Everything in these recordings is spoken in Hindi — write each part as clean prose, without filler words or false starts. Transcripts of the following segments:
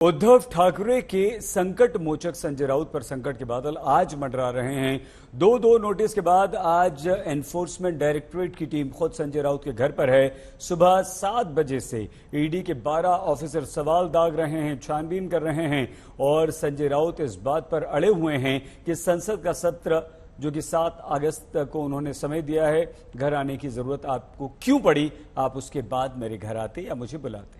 उद्धव ठाकरे के संकट मोचक संजय राउत पर संकट के बादल आज मंडरा रहे हैं। दो नोटिस के बाद आज एनफोर्समेंट डायरेक्टोरेट की टीम खुद संजय राउत के घर पर है। सुबह 7 बजे से ईडी के 12 ऑफिसर सवाल दाग रहे हैं, छानबीन कर रहे हैं और संजय राउत इस बात पर अड़े हुए हैं कि संसद का सत्र जो कि 7 अगस्त को उन्होंने समय दिया है, घर आने की जरूरत आपको क्यों पड़ी? आप उसके बाद मेरे घर आते या मुझे बुलाते।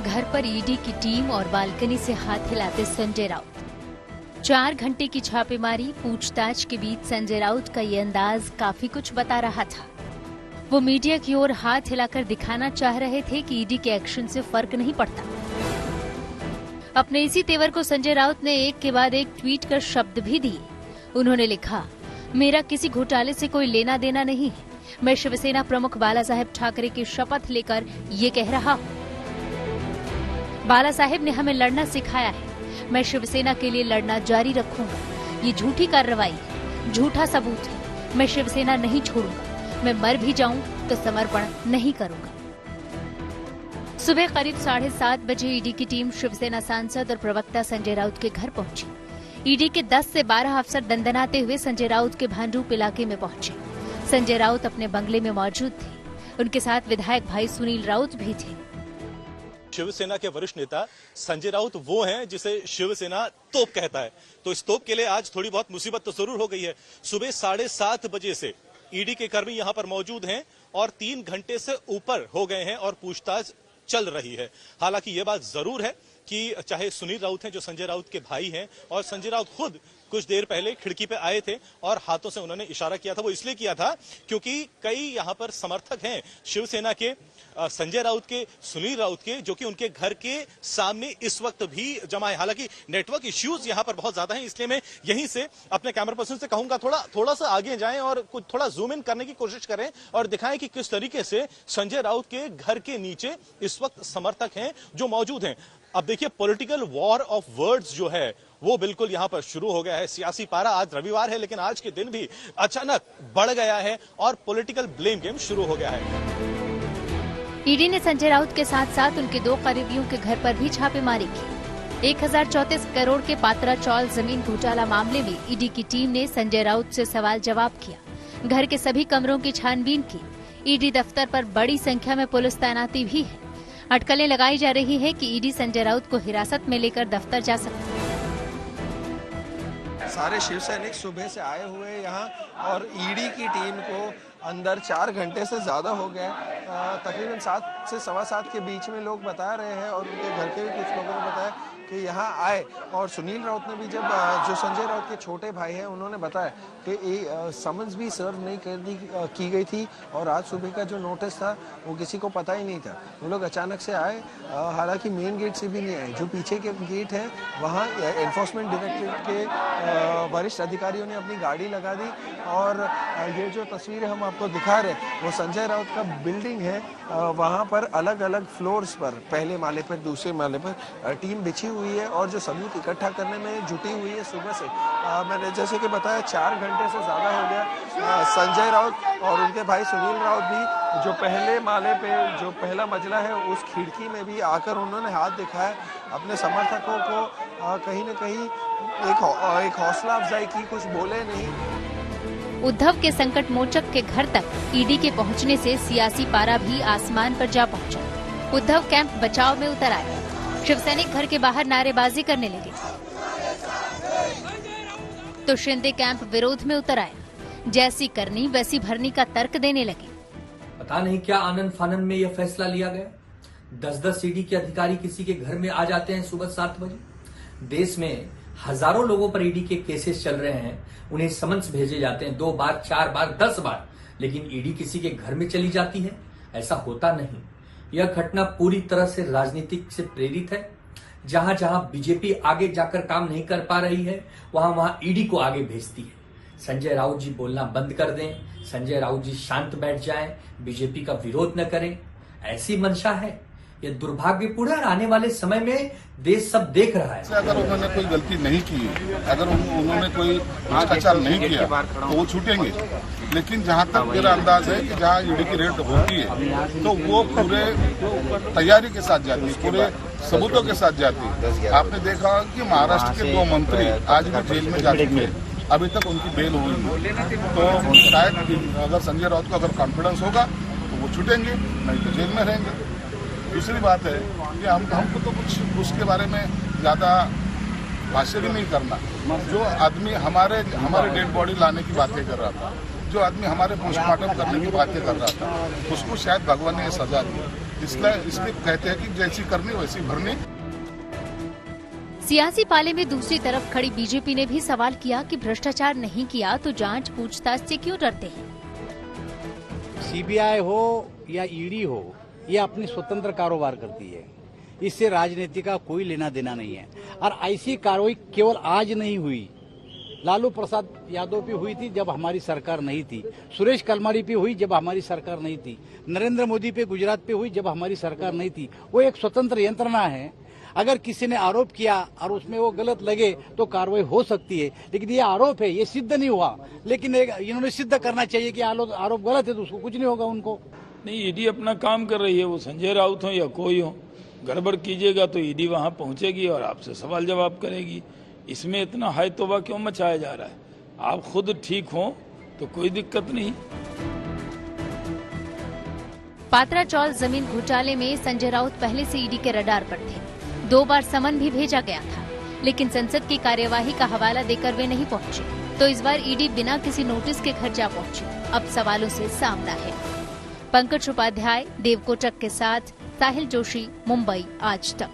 घर पर ईडी की टीम और बालकनी से हाथ हिलाते संजय राउत। 4 घंटे की छापेमारी पूछताछ के बीच संजय राउत का ये अंदाज काफी कुछ बता रहा था। वो मीडिया की ओर हाथ हिलाकर दिखाना चाह रहे थे कि ईडी के एक्शन से फर्क नहीं पड़ता। अपने इसी तेवर को संजय राउत ने एक के बाद एक ट्वीट कर शब्द भी दिए। उन्होंने लिखा, मेरा किसी घोटाले से कोई लेना देना नहीं है। मैं शिवसेना प्रमुख बाला साहेब ठाकरे की शपथ लेकर ये कह रहा हूँ। बाला साहेब ने हमें लड़ना सिखाया है। मैं शिवसेना के लिए लड़ना जारी रखूंगा। ये झूठी कार्रवाई है, झूठा सबूत है। मैं शिवसेना नहीं छोड़ूंगा। मैं मर भी जाऊं तो समर्पण नहीं करूंगा। सुबह करीब 7:30 बजे ईडी की टीम शिवसेना सांसद और प्रवक्ता संजय राउत के घर पहुंची। ईडी के 10 से 12 अफसर दंदनाते हुए संजय राउत के भांडूप इलाके में पहुंचे। संजय राउत अपने बंगले में मौजूद थे। उनके साथ विधायक भाई सुनील राउत भी थे। शिवसेना के वरिष्ठ नेता संजय राउत वो हैं जिसे शिवसेना तोप कहता है, तो इस तोप के लिए आज थोड़ी बहुत मुसीबत तो जरूर हो गई है। सुबह 7:30 बजे से ईडी के कर्मी यहां पर मौजूद हैं और 3 घंटे से ऊपर हो गए हैं और पूछताछ चल रही है। हालांकि यह बात जरूर है कि चाहे सुनील राउत हैं जो संजय राउत के भाई हैं, और संजय राउत खुद कुछ देर पहले खिड़की पे आए थे और हाथों से उन्होंने इशारा किया था। वो इसलिए किया था क्योंकि कई यहां पर समर्थक हैं शिवसेना के, संजय राउत के, सुनील राउत के, जो कि उनके घर के सामने इस वक्त भी जमा है। हालांकि नेटवर्क इश्यूज यहां पर बहुत ज्यादा हैं, इसलिए मैं यहीं से अपने कैमरा पर्सन से कहूंगा थोड़ा सा आगे जाएं और कुछ थोड़ा जूम इन करने की कोशिश करें और दिखाएं कि किस तरीके से संजय राउत के घर के नीचे इस वक्त समर्थक हैं जो मौजूद हैं। अब देखिए, पॉलिटिकल वॉर ऑफ वर्ड्स जो है वो बिल्कुल यहां पर शुरू हो गया है। सियासी पारा, आज रविवार है लेकिन आज के दिन भी अचानक बढ़ गया है और पॉलिटिकल ब्लेम गेम शुरू हो गया है। ईडी ने संजय राउत के साथ साथ उनके 2 करीबियों के घर पर भी छापेमारी की। 1034 करोड़ के पात्रा चौल जमीन घोटाला मामले में ईडी की टीम ने संजय राउत से सवाल जवाब किया। घर के सभी कमरों की छानबीन की। ईडी दफ्तर पर बड़ी संख्या में पुलिस तैनाती भी है। अटकलें लगाई जा रही है कि ईडी संजय राउत को हिरासत में लेकर दफ्तर जा सकता है। सारे शिव सैनिक सुबह से आए हुए यहाँ और ईडी की टीम को अंदर 4 घंटे से ज़्यादा हो गया। तकरीबन 7 से सवा 7 के बीच में लोग बता रहे हैं और उनके घर के भी कुछ लोगों ने बताया कि यहाँ आए। और सुनील राउत ने भी जब जो संजय राउत के छोटे भाई हैं उन्होंने बताया कि समन्स भी सर्व नहीं की गई थी और आज सुबह का जो नोटिस था वो किसी को पता ही नहीं था। वो लोग अचानक से आए, हालांकि मेन गेट से भी नहीं आए। जो पीछे के गेट है वहाँ एनफोर्समेंट डायरेक्टरेट के वरिष्ठ अधिकारियों ने अपनी गाड़ी लगा दी और ये जो तस्वीरें हम आपको दिखा रहे हैं वो संजय राउत का बिल्डिंग है। वहाँ पर अलग अलग फ्लोर्स पर, पहले माले पर, दूसरे माले पर टीम बिछी हुई है और जो सबूत इकट्ठा करने में जुटी हुई है सुबह से। मैंने जैसे कि बताया 4 घंटे से ज़्यादा हो गया। संजय राउत और उनके भाई सुनील राउत भी जो पहले माले पे, जो पहला मंजिला है, उस खिड़की में भी आकर उन्होंने हाथ दिखाया। अपने समर्थकों को कहीं न कहीं एक हौसला अफजाई की, कुछ बोले नहीं। उद्धव के संकट मोचक के घर तक ईडी के पहुंचने से सियासी पारा भी आसमान पर जा पहुंचा। उद्धव कैंप बचाव में उतर आए। शिवसैनिक घर के बाहर नारेबाजी करने लगे तो शिंदे कैंप विरोध में उतर आया। जैसी करनी वैसी भरनी का तर्क देने लगे। पता नहीं क्या आनंद फानंद में यह फैसला लिया गया। 10-10 ईडी के अधिकारी किसी के घर में आ जाते हैं सुबह 7 बजे। देश में हजारों लोगों पर ईडी के केसेस चल रहे हैं, उन्हें समन्स भेजे जाते हैं 2 बार, 4 बार, 10 बार, लेकिन ईडी किसी के घर में चली जाती है। ऐसा होता नहीं। यह घटना पूरी तरह से राजनीतिक से प्रेरित है। जहां जहां बीजेपी आगे जाकर काम नहीं कर पा रही है वहां वहां ईडी को आगे भेजती है। संजय राउत जी बोलना बंद कर दें, संजय राउत जी शांत बैठ जाएं, बीजेपी का विरोध न करें, ऐसी मंशा है ये दुर्भाग्यपूर्ण है और आने वाले समय में देश सब देख रहा है। अगर उन्होंने कोई गलती नहीं की, अगर उन्होंने कोई भ्रष्टाचार नहीं किया तो वो छूटेंगे। लेकिन जहां तक मेरा अंदाज है कि जहां ईडी की रेड होती है तो वो पूरे तैयारी के साथ जाती है, पूरे सबूतों के साथ जाती है। आपने देखा कि महाराष्ट्र के 2 मंत्री आज भी जेल में जा चुके हैं, अभी तक उनकी बेल हुई नहीं। तो शायद अगर संजय राउत को अगर कॉन्फिडेंस होगा तो वो छूटेंगे, नहीं तो जेल में रहेंगे। दूसरी बात है कि हमको तो कुछ उसके बारे में ज्यादा भाष्य भी नहीं करना। जो आदमी हमारे डेड बॉडी लाने की बातें कर रहा था, जो आदमी हमारे पोस्टमार्टम करने की बातें कर रहा था, उसको शायद भगवान ने सजा दी। इसलिए कहते हैं कि जैसी करनी वैसी भरनी। सियासी पाले में दूसरी तरफ खड़ी बीजेपी ने भी सवाल किया कि भ्रष्टाचार नहीं किया तो जांच पूछताछ से क्यों डरते हैं। सीबीआई हो या ईडी हो, ये अपनी स्वतंत्र कारोबार करती है, इससे राजनीति का कोई लेना देना नहीं है। और ऐसी कार्रवाई केवल आज नहीं हुई, लालू प्रसाद यादव पे हुई थी जब हमारी सरकार नहीं थी, सुरेश कलमाडी पे हुई जब हमारी सरकार नहीं थी, नरेंद्र मोदी पे गुजरात पे हुई जब हमारी सरकार नहीं थी। वो एक स्वतंत्र यंत्रणा है। अगर किसी ने आरोप किया और उसमें वो गलत लगे तो कार्रवाई हो सकती है, लेकिन ये आरोप है, ये सिद्ध नहीं हुआ। लेकिन इन्होंने सिद्ध करना चाहिए कि आरोप गलत है तो उसको कुछ नहीं होगा उनको। नहीं, ईडी अपना काम कर रही है, वो संजय राउत हो या कोई हो, गड़बड़ कीजिएगा तो ईडी वहां पहुंचेगी और आपसे सवाल जवाब करेगी। इसमें इतना हाय तौबा क्यों मचाया जा रहा है? आप खुद ठीक हो तो कोई दिक्कत नहीं। पात्रा चौल जमीन घोटाले में संजय राउत पहले से ईडी के रडार पर थे। 2 बार समन भी भेजा गया था, लेकिन संसद की कार्यवाही का हवाला देकर वे नहीं पहुंचे। तो इस बार ईडी बिना किसी नोटिस के घर जा पहुंची। अब सवालों से सामना है। पंकज उपाध्याय, देव कोटक के साथ साहिल जोशी, मुंबई आज तक।